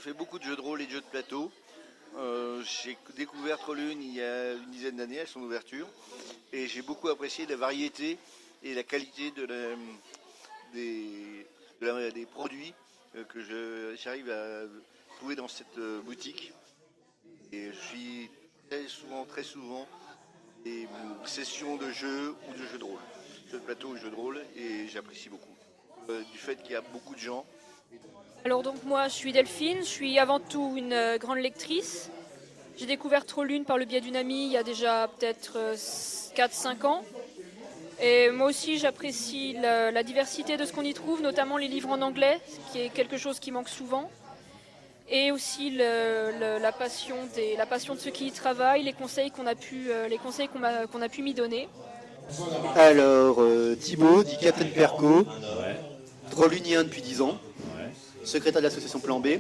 fais beaucoup de jeux de rôle et de jeux de plateau. J'ai découvert Trollune il y a une dizaine d'années à son ouverture et j'ai beaucoup apprécié la variété et la qualité des, des produits que j'arrive à trouver dans cette boutique. Et je suis très souvent des sessions de jeux ou de jeux de rôle, jeux de plateau ou jeux de rôle, et j'apprécie beaucoup. Du fait qu'il y a beaucoup de gens. Alors donc moi je suis Delphine, je suis avant tout une grande lectrice. J'ai découvert Trollune par le biais d'une amie il y a déjà peut-être 4-5 ans. Et moi aussi j'apprécie la diversité de ce qu'on y trouve, notamment les livres en anglais, qui est quelque chose qui manque souvent. Et aussi la passion de ceux qui y travaillent, les conseils qu'on a pu m'y donner. Alors, Thibaut, dit Captain Perco, Ouais, Trollunien depuis 10 ans, ouais. secrétaire de l'association Plan B.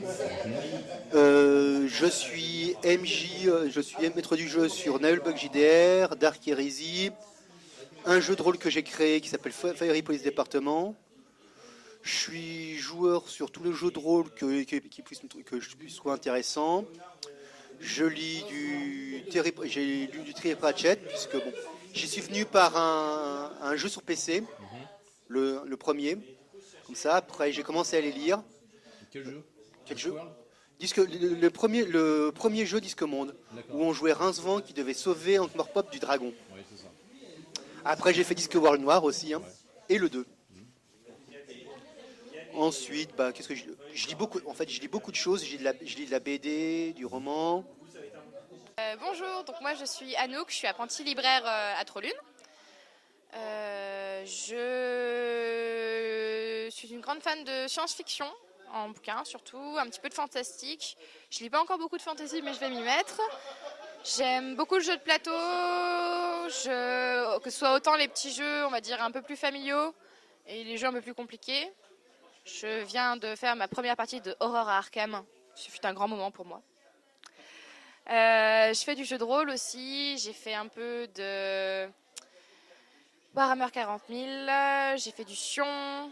Je suis MJ, je suis maître du jeu sur Nailbug JDR, Dark Heresy, un jeu de rôle que j'ai créé qui s'appelle Fiery Police Département. Je suis joueur sur tous les jeux de rôle que je puisse trouver intéressant. Je lis j'ai lu du Terry Pratchett, puisque bon, j'y suis venu par un jeu sur PC, le premier. Comme ça, après j'ai commencé à les lire. Quel jeu? Quel jeu? Le premier jeu Disque Monde, D'accord. où on jouait Rincevent qui devait sauver Ankh-Morpok du dragon. Oui, c'est ça. Après j'ai fait Disque World Noir aussi, hein, Ouais. et le 2. Ensuite, bah, qu'est-ce que je lis beaucoup. En fait, je lis beaucoup de choses. Je lis de la BD, du roman. Bonjour, donc moi je suis Anouk, je suis apprentie libraire à Trollune. Je suis une grande fan de science-fiction, en bouquin surtout, un petit peu de fantastique. Je lis pas encore beaucoup de fantasy, mais je vais m'y mettre. J'aime beaucoup le jeu de plateau, que ce soit autant les petits jeux, on va dire, un peu plus familiaux, et les jeux un peu plus compliqués. Je viens de faire ma première partie de Horror à Arkham. Ce fut un grand moment pour moi. Je fais du jeu de rôle aussi. J'ai fait un peu de Warhammer 40 000. J'ai fait du Sion.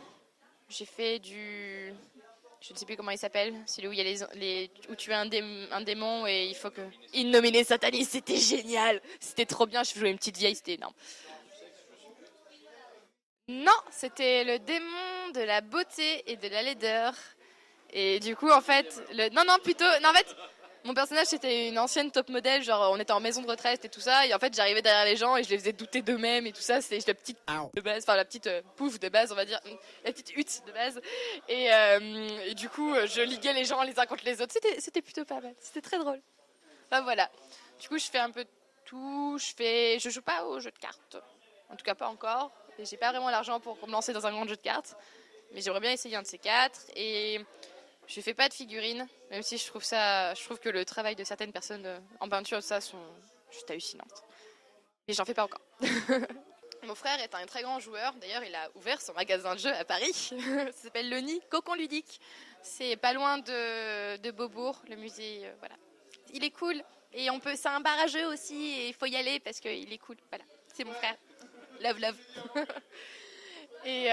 J'ai fait du... Je ne sais plus comment il s'appelle. Celui où il y a où tu es un démon et il faut que... Innominé Satanis, c'était génial. C'était trop bien. Je jouais une petite vieille, c'était énorme. Non, c'était le démon de la beauté et de la laideur. Et du coup, en fait, en fait, mon personnage c'était une ancienne top modèle, genre on était en maison de retraite et tout ça, et en fait j'arrivais derrière les gens et je les faisais douter d'eux-mêmes et tout ça. C'était la petite de base, enfin la petite pouffe de base, on va dire, la petite hutte de base. Et du coup, je liguais les gens les uns contre les autres. C'était plutôt pas mal. C'était très drôle. Enfin voilà. Du coup, je fais un peu de tout. Je joue pas aux jeux de cartes, en tout cas pas encore. Et j'ai pas vraiment l'argent pour me lancer dans un grand jeu de cartes, mais j'aimerais bien essayer un de ces quatre. Et je fais pas de figurines, même si je trouve que le travail de certaines personnes en peinture, ça, sont juste hallucinantes. Mais j'en fais pas encore. Mon frère est un très grand joueur. D'ailleurs, il a ouvert son magasin de jeux à Paris. Ça s'appelle Le Nid Cocon Ludique. C'est pas loin de Beaubourg, le musée. Voilà. Il est cool. Et c'est un bar à jeux aussi. Et il faut y aller parce qu'il est cool. Voilà. C'est mon frère. Love, love. Et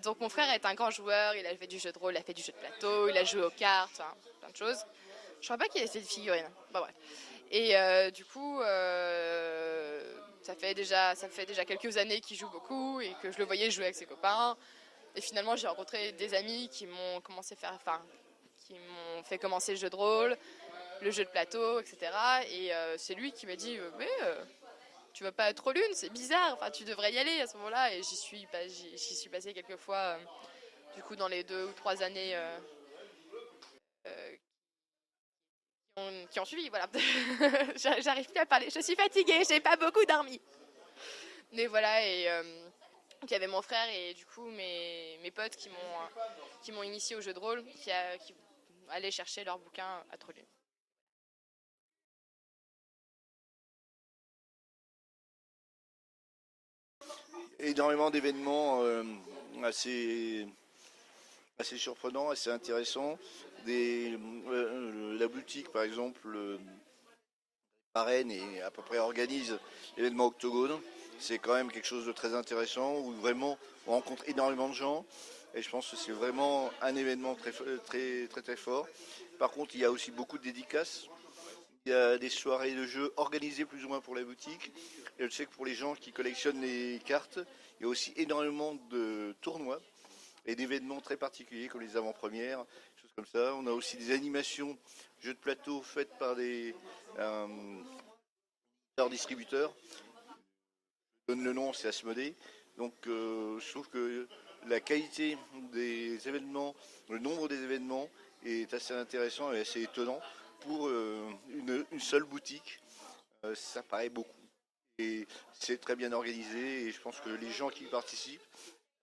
donc mon frère est un grand joueur, il a fait du jeu de rôle, il a fait du jeu de plateau, il a joué aux cartes, hein, plein de choses. Je crois pas qu'il ait fait de figurines. Bon, bref. Et du coup, ça fait déjà quelques années qu'il joue beaucoup et que je le voyais jouer avec ses copains. Et finalement, j'ai rencontré des amis qui m'ont fait commencer le jeu de rôle, le jeu de plateau, etc. Et c'est lui qui m'a dit tu vas pas à Trollune, c'est bizarre, enfin tu devrais y aller à ce moment-là. Et j'y suis passée quelques fois, du coup dans les 2 ou 3 années qui ont suivi, voilà. J'arrive plus à parler, je suis fatiguée, j'ai pas beaucoup dormi. Mais voilà, et il y avait mon frère et du coup mes potes qui m'ont initié au jeu de rôle, qui allaient chercher leurs bouquins à Trollune. Énormément d'événements assez surprenants, assez intéressants. La boutique, par exemple, parraine et à peu près organise l'événement Octogone. C'est quand même quelque chose de très intéressant où vraiment on rencontre énormément de gens. Et je pense que c'est vraiment un événement très fort. Par contre, il y a aussi beaucoup de dédicaces. Il y a des soirées de jeux organisées plus ou moins pour la boutique. Et je sais que pour les gens qui collectionnent les cartes, il y a aussi énormément de tournois et d'événements très particuliers comme les avant-premières, choses comme ça. On a aussi des animations, jeux de plateau faites par des distributeurs. Je donne le nom, c'est Asmodée. Donc je trouve que la qualité des événements, le nombre des événements est assez intéressant et assez étonnant pour une seule boutique. Ça paraît beaucoup. Et c'est très bien organisé et je pense que les gens qui participent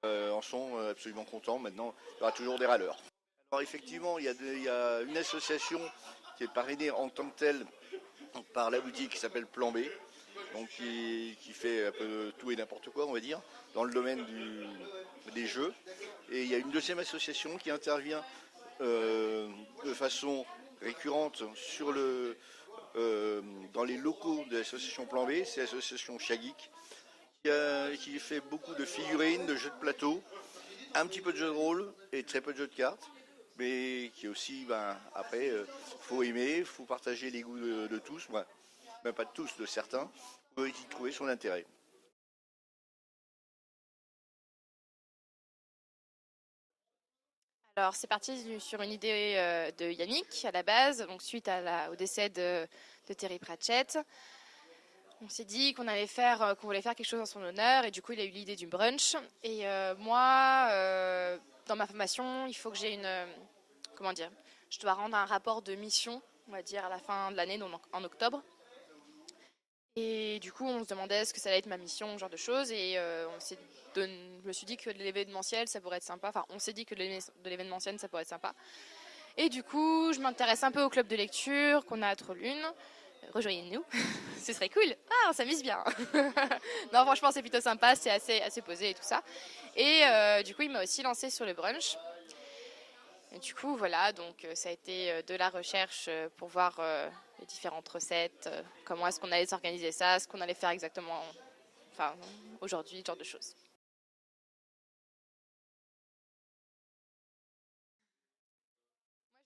en sont absolument contents. Maintenant, il y aura toujours des râleurs. Alors effectivement, il y a une association qui est parrainée en tant que telle par la boutique qui s'appelle Plan B, donc qui fait un peu tout et n'importe quoi, on va dire, dans le domaine des jeux. Et il y a une deuxième association qui intervient de façon récurrente dans les locaux de l'association Plan B, c'est l'association Chageek, qui fait beaucoup de figurines, de jeux de plateau, un petit peu de jeux de rôle et très peu de jeux de cartes, mais qui aussi, après, faut aimer, faut partager les goûts de tous, même pas de tous, de certains, pour y trouver son intérêt. Alors c'est parti sur une idée de Yannick à la base, donc suite au décès de Terry Pratchett. On s'est dit qu'on voulait faire quelque chose en son honneur et du coup il a eu l'idée du brunch. Et moi, dans ma formation, il faut que j'ai comment dire, je dois rendre un rapport de mission, on va dire à la fin de l'année, donc en octobre. Et du coup on se demandait ce que ça allait être ma mission, ce genre de choses. Et je me suis dit que l'événementiel ça pourrait être sympa. Enfin on s'est dit que de l'événementiel ça pourrait être sympa. Et du coup je m'intéresse un peu au club de lecture qu'on a à Trollune. Rejoignez-nous, ce serait cool. Ah, on s'amuse bien. Non, franchement, c'est plutôt sympa, c'est assez posé et tout ça. Et du coup, il m'a aussi lancé sur le brunch. Et du coup, voilà, donc ça a été de la recherche pour voir les différentes recettes, comment est-ce qu'on allait s'organiser ça, ce qu'on allait faire exactement, enfin, aujourd'hui, ce genre de choses.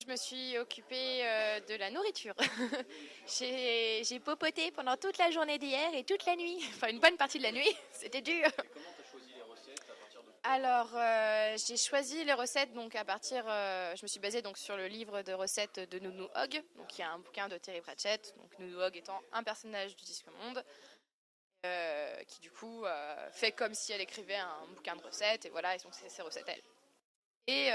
Je me suis occupée de la nourriture. J'ai popoté pendant toute la journée d'hier et toute la nuit. Enfin, une bonne partie de la nuit. C'était dur. Et comment tu as choisi les recettes à partir de... Alors, j'ai choisi les recettes donc à partir... je me suis basée donc sur le livre de recettes de Nounou Hogg, donc qui est un bouquin de Terry Pratchett. Donc Nounou Hogg étant un personnage du Disque Monde. Qui du coup fait comme si elle écrivait un bouquin de recettes. Et voilà, et donc c'est ses recettes elle. Et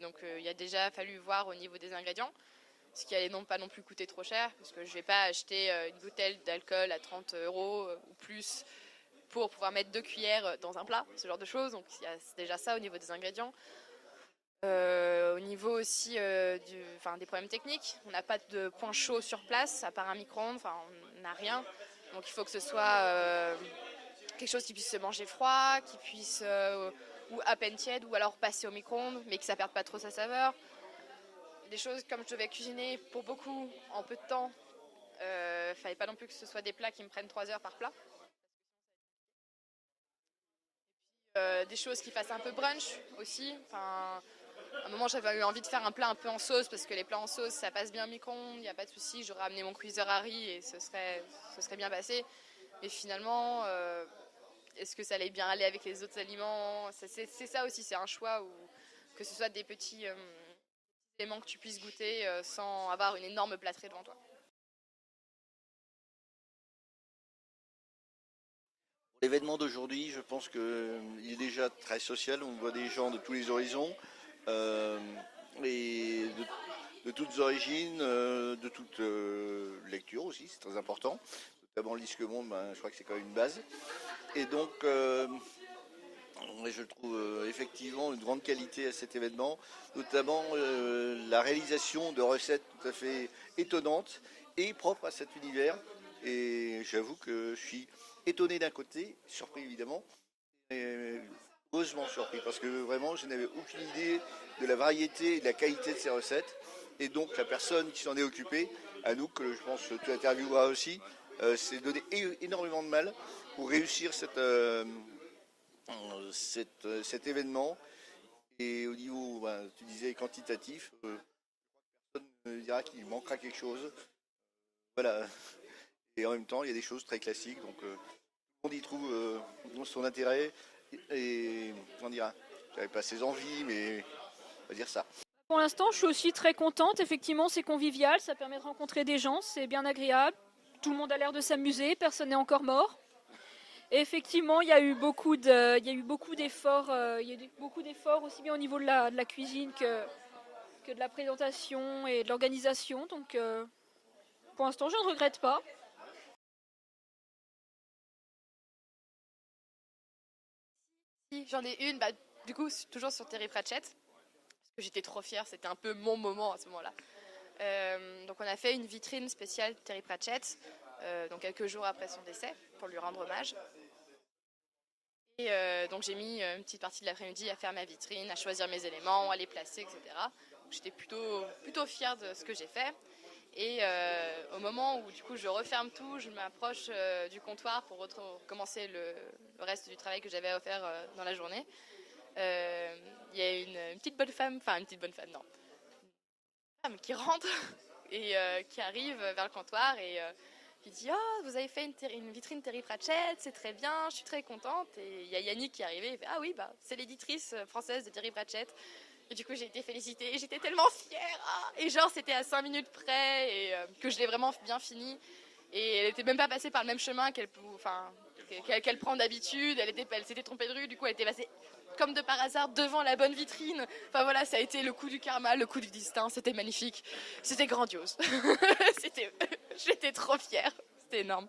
donc il a déjà fallu voir au niveau des ingrédients, ce qui allait pas non plus coûter trop cher, parce que je ne vais pas acheter une bouteille d'alcool à 30 € ou plus pour pouvoir mettre 2 cuillères dans un plat, ce genre de choses. Donc il y a déjà ça au niveau des ingrédients. Au niveau aussi des problèmes techniques, on n'a pas de point chaud sur place, à part un micro-ondes, on n'a rien. Donc il faut que ce soit quelque chose qui puisse se manger froid, qui puisse... ou à peine tiède, ou alors passer au micro-ondes, mais que ça perde pas trop sa saveur. Des choses comme je devais cuisiner pour beaucoup en peu de temps, fallait pas non plus que ce soit des plats qui me prennent 3 heures par plat. Des choses qui fassent un peu brunch aussi. À un moment j'avais eu envie de faire un plat un peu en sauce, parce que les plats en sauce ça passe bien au micro-ondes, il n'y a pas de souci, j'aurais amené mon cuiseur à riz et ce serait bien passé. Mais finalement... est-ce que ça allait bien aller avec les autres aliments? C'est ça aussi, c'est un choix où que ce soit des petits éléments que tu puisses goûter sans avoir une énorme plâtrée devant toi. L'événement d'aujourd'hui, je pense qu'il est déjà très social, on voit des gens de tous les horizons et de toutes origines, de toutes lectures aussi, c'est très important. Notamment le Disque Monde, je crois que c'est quand même une base. Et donc, je trouve effectivement une grande qualité à cet événement, notamment la réalisation de recettes tout à fait étonnantes et propres à cet univers. Et j'avoue que je suis étonné d'un côté, surpris évidemment, et heureusement surpris, parce que vraiment je n'avais aucune idée de la variété et de la qualité de ces recettes. Et donc la personne qui s'en est occupée, Anouk, que je pense que tu intervieweras aussi, s'est donné énormément de mal pour réussir cet événement. Et au niveau, tu disais quantitatif, personne ne dira qu'il manquera quelque chose. Voilà. Et en même temps, il y a des choses très classiques, donc tout le monde y trouve son intérêt. Et comment dire, j'avais pas ses envies, mais on va dire ça. Pour l'instant, je suis aussi très contente. Effectivement, c'est convivial, ça permet de rencontrer des gens, c'est bien agréable. Tout le monde a l'air de s'amuser, personne n'est encore mort. Et effectivement, il y a eu beaucoup d'efforts, aussi bien au niveau de la cuisine que de la présentation et de l'organisation. Donc, pour l'instant, je ne regrette pas. J'en ai une, du coup, toujours sur Terry Pratchett, parce que j'étais trop fière, c'était un peu mon moment à ce moment-là. Donc on a fait une vitrine spéciale Terry Pratchett, donc quelques jours après son décès, pour lui rendre hommage. Et donc j'ai mis une petite partie de l'après-midi à faire ma vitrine, à choisir mes éléments, à les placer, etc. Donc, j'étais plutôt fière de ce que j'ai fait. Et au moment où du coup je referme tout, je m'approche du comptoir pour recommencer le reste du travail que j'avais à faire dans la journée. Il y a une petite bonne femme, enfin une petite bonne femme, non, une femme qui rentre et qui arrive vers le comptoir et qui dit « Oh, vous avez fait une vitrine Terry Pratchett, c'est très bien, je suis très contente. » Et il y a Yannick qui est arrivé et fait « Ah oui, c'est l'éditrice française de Terry Pratchett. » Et du coup, j'ai été félicitée et j'étais tellement fière. Et genre, c'était à 5 minutes près et que je l'ai vraiment bien fini. Et elle n'était même pas passée par le même chemin qu'elle prend d'habitude. Elle s'était trompée de rue, du coup, elle était passée comme de par hasard devant la bonne vitrine. Enfin voilà, ça a été le coup du karma, le coup du destin. C'était magnifique. C'était grandiose. J'étais trop fière. C'était énorme.